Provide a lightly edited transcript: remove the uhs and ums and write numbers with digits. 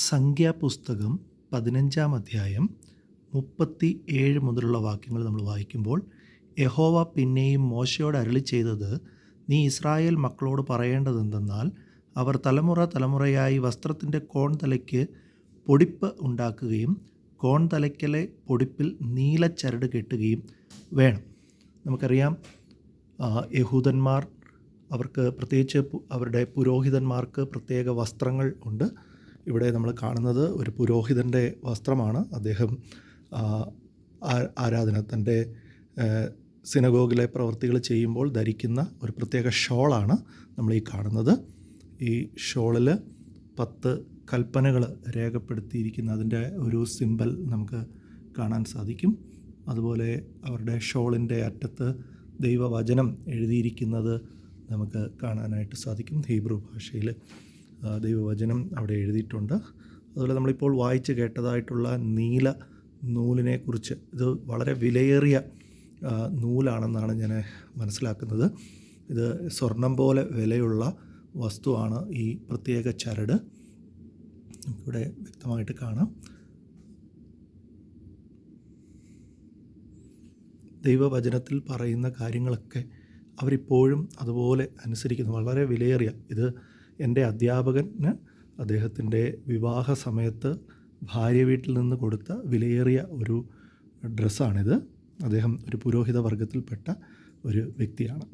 സംഖ്യാപുസ്തകം 15-ാം അധ്യായം 37 മുതലുള്ള വാക്യങ്ങൾ നമ്മൾ വായിക്കുമ്പോൾ, യഹോവ പിന്നെയും മോശയോട് അരുളിച്ചെയ്തത്, നീ ഇസ്രായേൽ മക്കളോട് പറയേണ്ടതെന്തെന്നാൽ, അവർ തലമുറ തലമുറയായി വസ്ത്രത്തിൻ്റെ കോൺതലയ്ക്ക് പൊടിപ്പ് ഉണ്ടാക്കുകയും കോൺതലയ്ക്കലെ പൊടിപ്പിൽ നീലച്ചരട് കെട്ടുകയും വേണം. നമുക്കറിയാം, യഹൂദന്മാർ അവർക്ക് പ്രത്യേകിച്ച് അവരുടെ പുരോഹിതന്മാർക്ക് പ്രത്യേക വസ്ത്രങ്ങൾ ഉണ്ട്. ഇവിടെ നമ്മൾ കാണുന്നത് ഒരു പുരോഹിതൻ്റെ വസ്ത്രമാണ്. അദ്ദേഹം തൻ്റെ സിനഗോഗിലെ പ്രവൃത്തികൾ ചെയ്യുമ്പോൾ ധരിക്കുന്ന ഒരു പ്രത്യേക ഷോളാണ് നമ്മൾ ഈ കാണുന്നത്. ഈ ഷോളിൽ 10 കൽപ്പനകൾ രേഖപ്പെടുത്തിയിരിക്കുന്ന അതിൻ്റെ ഒരു സിമ്പൽ നമുക്ക് കാണാൻ സാധിക്കും. അതുപോലെ അവരുടെ ഷോളിൻ്റെ അറ്റത്ത് ദൈവവചനം എഴുതിയിരിക്കുന്നത് നമുക്ക് കാണാനായിട്ട് സാധിക്കും. ഹീബ്രു ഭാഷയിൽ ദൈവവചനം അവിടെ എഴുതിയിട്ടുണ്ട്. അതുപോലെ നമ്മളിപ്പോൾ വായിച്ച് കേട്ടതായിട്ടുള്ള നീല നൂലിനെക്കുറിച്ച്, ഇത് വളരെ വിലയേറിയ നൂലാണെന്നാണ് ഞാൻ മനസ്സിലാക്കുന്നത്. ഇത് സ്വർണം പോലെ വിലയുള്ള വസ്തുവാണ് ഈ പ്രത്യേക ചരട്. നമുക്കിവിടെ വ്യക്തമായിട്ട് കാണാം. ദൈവവചനത്തിൽ പറയുന്ന കാര്യങ്ങളൊക്കെ അവരിപ്പോഴും അതുപോലെ അനുസരിക്കുന്നു. വളരെ വിലയേറിയ, ഇത് എൻ്റെ അധ്യാപകന് അദ്ദേഹത്തിൻ്റെ വിവാഹ സമയത്ത് ഭാര്യ വീട്ടിൽ നിന്ന് കൊടുത്ത വിലയേറിയ ഒരു ഡ്രസ്സാണിത്. അദ്ദേഹം ഒരു പുരോഹിത വർഗത്തിൽപ്പെട്ട ഒരു വ്യക്തിയാണ്.